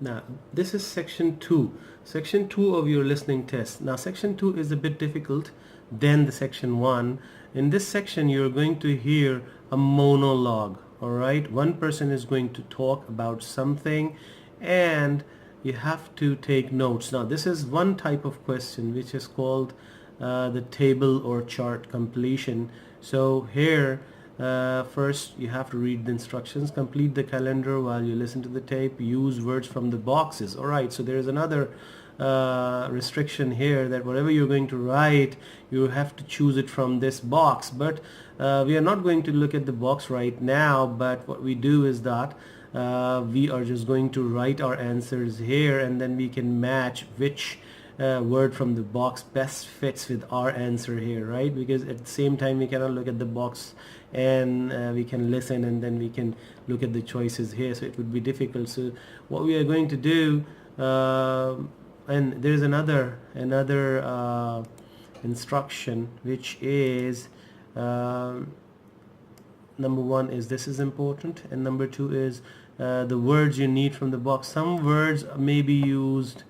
Now, this is section 2. Section 2 of your listening test. Now, section 2 is a bit difficult than the section 1. In this section, you're going to hear a monologue. All right? One person is going to talk about something and you have to take notes. Now, this is one type of question which is called the table or chart completion. So here, first you have to read the instructions, complete the calendar while you listen to the tape, use words from the boxes. All right, so there is another restriction here that whatever you're going to write, you have to choose it from this box. But we are not going to look at the box right now, but what we do is that we are just going to write our answers here, and then we can match which word from the box best fits with our answer here, right? Because at the same time we cannot look at the box and we can listen and then we can look at the choices here, so it would be difficult. So what we are going to do, and there's another instruction which is number 1 is this is important, and number 2 is the words you need from the box. Some words may be used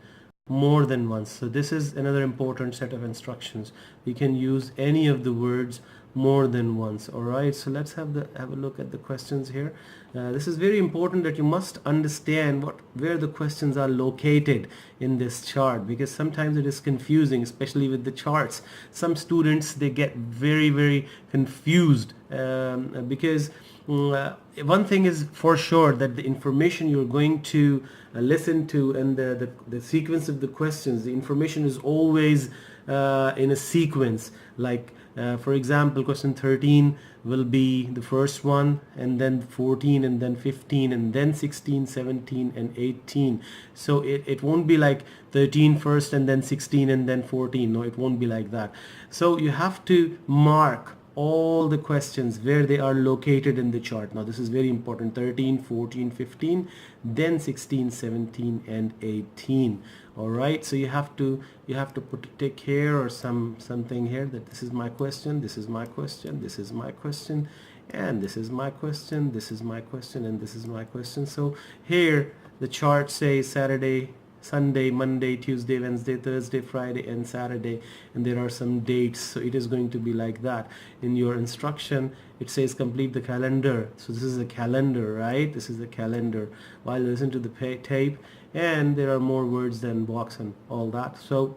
more than once, so this is another important set of instructions. We can use any of the words more than once. All right, so let's have a look at the questions here. This is very important that you must understand where the questions are located in this chart, because sometimes it is confusing, especially with the charts. Some students, they get very confused because one thing is for sure, that the information you're going to listen to and the sequence of the questions, the information is always in a sequence. Like for example, question 13 will be the first one, and then 14, and then 15, and then 16, 17, and 18. So it won't be like 13 first and then 16 and then 14. No, it won't be like that. So you have to mark all the questions where they are located in the chart. Now this is very important: 13, 14, 15, then 16, 17, and 18. All right, so you have to put a tick here or something here that this is my question, this is my question, this is my question, and this is my question, this is my question, and this is my question. So here the chart says Saturday, Sunday, Monday, Tuesday, Wednesday, Thursday, Friday, and Saturday, and there are some dates, so it is going to be like that. In your instruction it says complete the calendar, so this is a calendar, right? This is the calendar while you listen to the tape, and there are more words than box and all that, so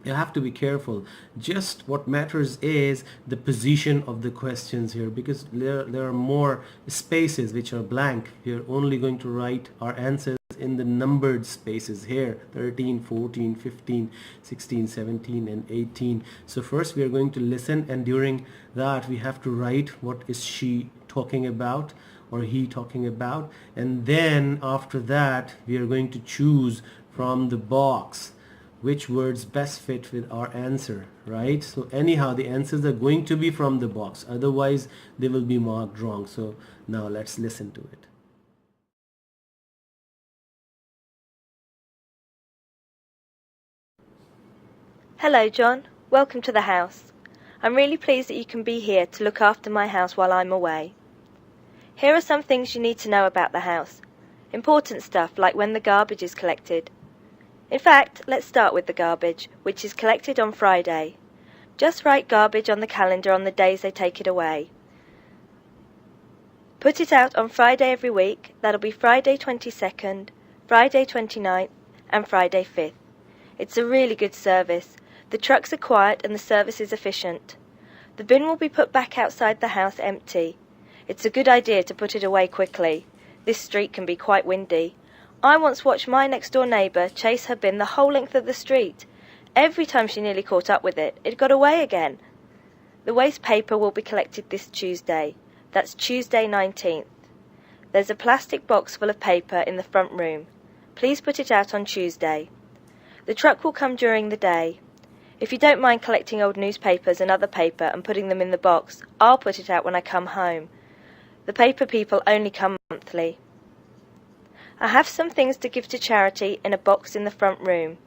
you have to be careful. Just what matters is the position of the questions here, because there are more spaces which are blank. We're only going to write our answers in the numbered spaces here: 13, 14, 15, 16, 17, and 18. So first we are going to listen, and during that we have to write what is she talking about or he talking about, and then after that we are going to choose from the box which words best fit with our answer, right? So anyhow, the answers are going to be from the box, otherwise they will be marked wrong. So now let's listen to it. Hello, John. Welcome to the house. I'm really pleased that you can be here to look after my house while I'm away. Here are some things you need to know about the house. Important stuff like when the garbage is collected. In fact, let's start with the garbage, which is collected on Friday. Just write garbage on the calendar on the days they take it away. Put it out on Friday every week. That'll be Friday 22nd, Friday 29th, and Friday 5th. It's a really good service. The trucks are quiet and the service is efficient. The bin will be put back outside the house empty. It's a good idea to put it away quickly. This street can be quite windy. I once watched my next-door neighbour chase her bin the whole length of the street. Every time she nearly caught up with it, it got away again. The waste paper will be collected this Tuesday. That's Tuesday 19th. There's a plastic box full of paper in the front room. Please put it out on Tuesday. The truck will come during the day. If you don't mind collecting old newspapers and other paper and putting them in the box, I'll put it out when I come home. The paper people only come monthly. I have some things to give to charity in a box in the front room.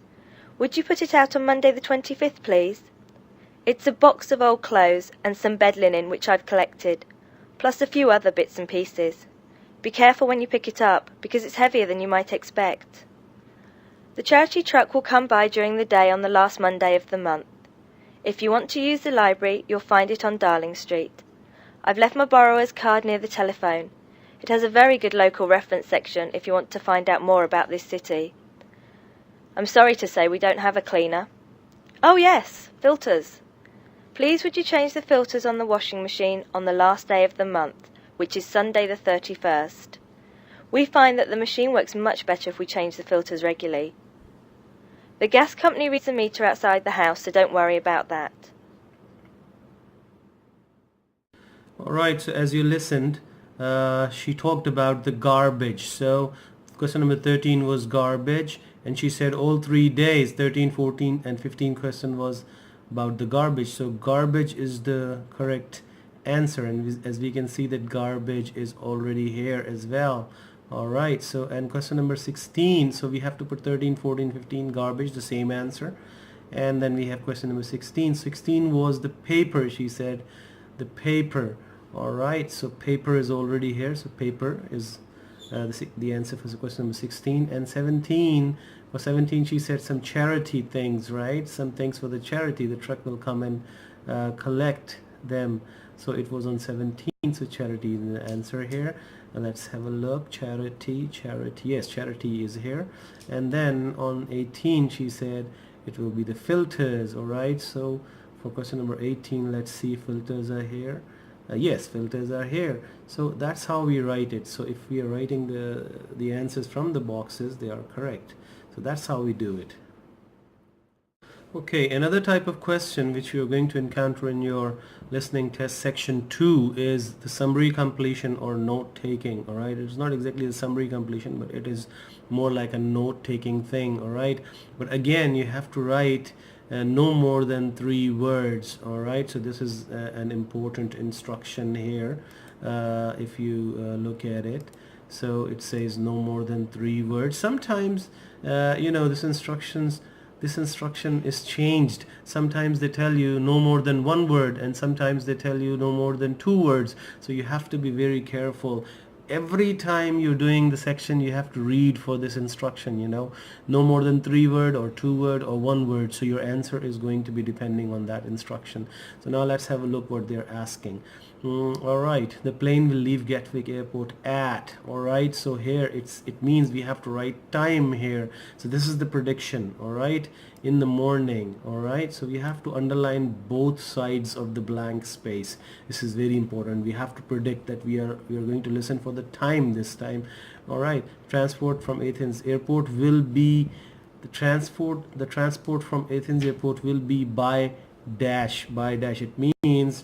Would you put it out on Monday the 25th, please? It's a box of old clothes and some bed linen which I've collected, plus a few other bits and pieces. Be careful when you pick it up, because it's heavier than you might expect. The charity truck will come by during the day on the last Monday of the month. If you want to use the library, you'll find it on Darling Street. I've left my borrower's card near the telephone. It has a very good local reference section if you want to find out more about this city. I'm sorry to say we don't have a cleaner. Oh yes, filters. Please would you change the filters on the washing machine on the last day of the month, which is Sunday the 31st. We find that the machine works much better if we change the filters regularly. The gas company reads the meter outside the house, so don't worry about that. Alright, so as you listened, she talked about the garbage. So question number 13 was garbage, and she said all 3 days, 13, 14 and 15 question was about the garbage. So garbage is the correct answer, and as we can see that garbage is already here as well. Alright, so and question number 16, so we have to put 13, 14, 15 garbage, the same answer. And then we have question number 16. 16 was the paper, she said, the paper. Alright, so paper is already here, so paper is the answer for question number 16. And 17, for 17 she said some charity things, right? Some things for the charity, the truck will come and collect them. So it was on 17, so charity is the answer here. Let's have a look. Charity, yes, charity is here. And then on 18 she said it will be the filters. Alright, so for question number 18, let's see, filters are here. Yes, filters are here. So that's how we write it. So if we are writing the answers from the boxes, they are correct. So that's how we do it. Okay, another type of question which you're going to encounter in your listening test section 2 is the summary completion or note taking. Alright, it's not exactly the summary completion, but it is more like a note taking thing. Alright, but again you have to write no more than 3 words. Alright, so this is an important instruction here. If you look at it, so it says no more than 3 words. Sometimes this instruction is changed. Sometimes they tell you no more than 1 word, and sometimes they tell you no more than 2 words. So you have to be very careful. Every time you're doing the section, you have to read for this instruction, no more than 3 word or 2 word or 1 word. So your answer is going to be depending on that instruction. So now let's have a look what they're asking. Alright, the plane will leave Gatwick Airport at. Alright, so here it means we have to write time here. So this is the prediction. Alright, in the morning. Alright, so we have to underline both sides of the blank space. This is very important. We have to predict that we are going to listen for the time this time. Alright, transport from Athens Airport will be the transport from Athens Airport will be by dash. It means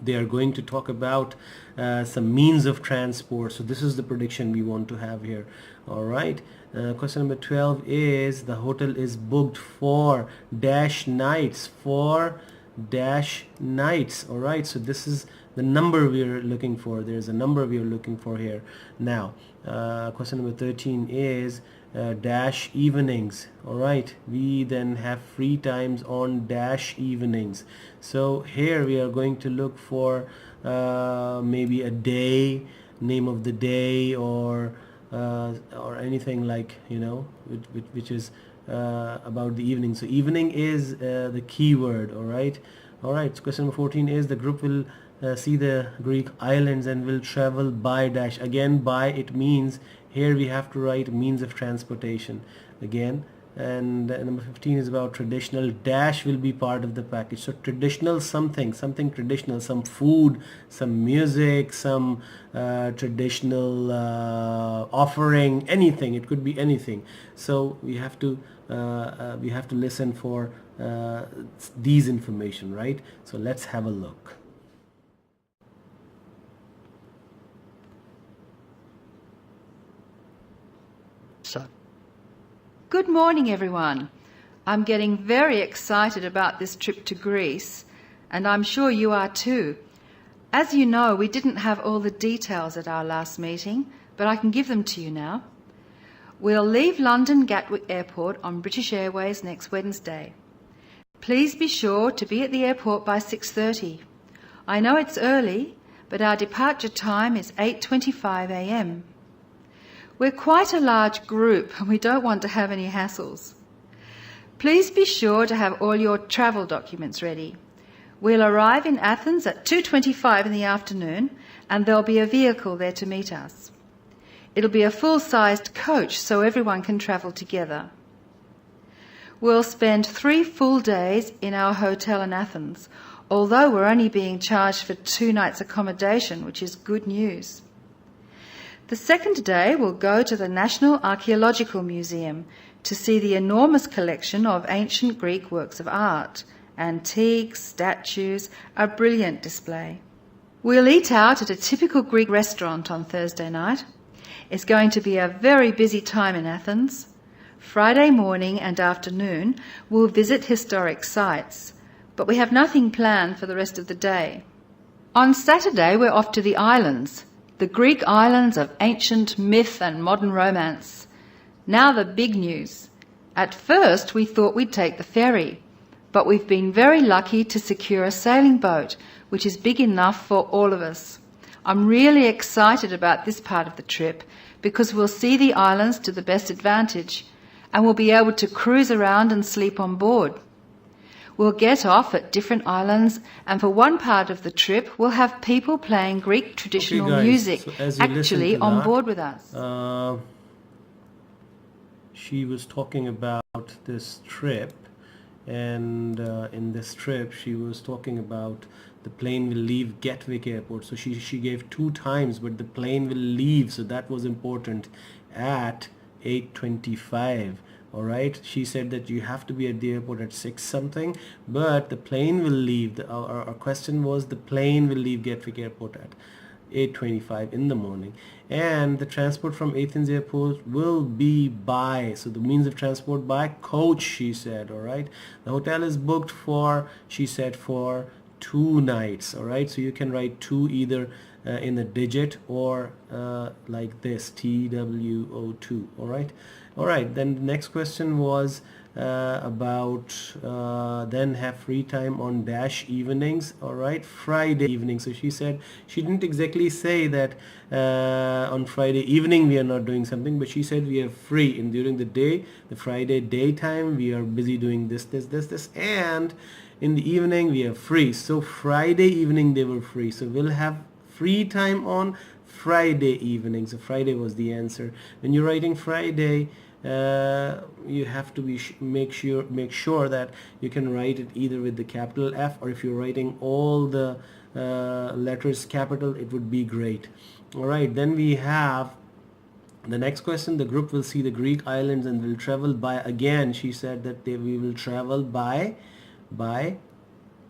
they are going to talk about some means of transport. So this is the prediction we want to have here. Alright, question number 12 is the hotel is booked for dash nights. Alright, so this is the number we are looking for. There's a number we are looking for here. Now question number 13 is dash evenings. Alright, we then have free times on dash evenings. So here we are going to look for maybe a day, name of the day, or anything like which is about the evening. So evening is the keyword. Alright, so question number 14 is the group will see the Greek islands and will travel by dash. Again, by, it means here we have to write means of transportation again. And number 15 is about traditional. Dash will be part of the package. So traditional, something traditional, some food, some music, some traditional offering, anything. It could be anything. So we have to listen for these information, right? So let's have a look. Good morning, everyone. I'm getting very excited about this trip to Greece, and I'm sure you are too. As you know, we didn't have all the details at our last meeting, but I can give them to you now. We'll leave London Gatwick Airport on British Airways next Wednesday. Please be sure to be at the airport by 6:30. I know it's early, but our departure time is 8:25 a.m. We're quite a large group and we don't want to have any hassles. Please be sure to have all your travel documents ready. We'll arrive in Athens at 2:25 in the afternoon and there'll be a vehicle there to meet us. It'll be a full-sized coach so everyone can travel together. We'll spend 3 full days in our hotel in Athens, although we're only being charged for 2 nights accommodation, which is good news. The second day we'll go to the National Archaeological Museum to see the enormous collection of ancient Greek works of art, antiques, statues, a brilliant display. We'll eat out at a typical Greek restaurant on Thursday night. It's going to be a very busy time in Athens. Friday morning and afternoon we'll visit historic sites, but we have nothing planned for the rest of the day. On Saturday we're off to the islands, the Greek islands of ancient myth and modern romance. Now the big news. At first we thought we'd take the ferry, but we've been very lucky to secure a sailing boat, which is big enough for all of us. I'm really excited about this part of the trip because we'll see the islands to the best advantage and we'll be able to cruise around and sleep on board. We'll get off at different islands and for one part of the trip we'll have people playing Greek traditional music so actually on board with us. She was talking about this trip, and in this trip she was talking about the plane will leave Gatwick Airport. So she gave 2 times, but the plane will leave, so that was important, at 8:25. All right, she said that you have to be at the airport at 6 something, but the plane will leave. Our question was the plane will leave Gatwick Airport at 8:25 in the morning, and the transport from Athens airport will be by, so the means of transport by coach, she said. All right, the hotel is booked for, she said, for 2 nights. All right, so you can write 2 either in the digit or like this, TWO2. All right, then the next question was about then have free time on dash evenings. All right, Friday evening. So she said she didn't exactly say that on Friday evening we are not doing something, but she said we are free in during the day, the Friday daytime we are busy doing this, and in the evening we are free. So Friday evening they were free, so we'll have free time on Friday evening. So Friday was the answer. When you're writing Friday, you have to make sure that you can write it either with the capital F, or if you're writing all the letters capital, it would be great. All right, then we have the next question. The group will see the Greek islands and will travel by, again she said that we will travel by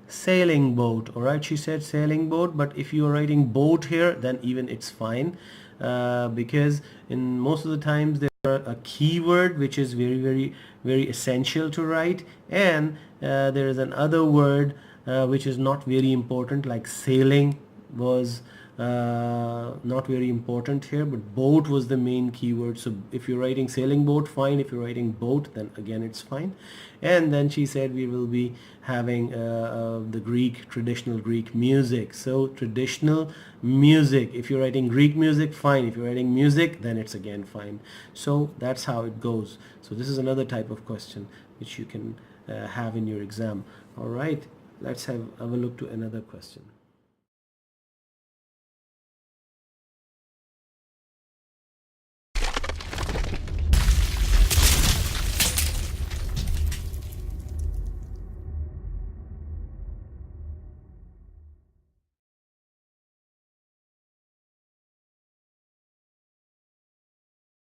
sailing boat. All right, she said sailing boat, but if you are writing boat here, then even it's fine, because in most of the times there are a keyword which is very essential to write, and there is another word which is not very important, like sailing was not very important here, but boat was the main keyword. So if you're writing sailing boat, fine. If you're writing boat, then again it's fine. And then she said we will be having the traditional Greek music. So traditional music, if you're writing Greek music, fine. If you're writing music, then it's again fine. So that's how it goes. So this is another type of question which you can have in your exam. All right, let's have a look to another question.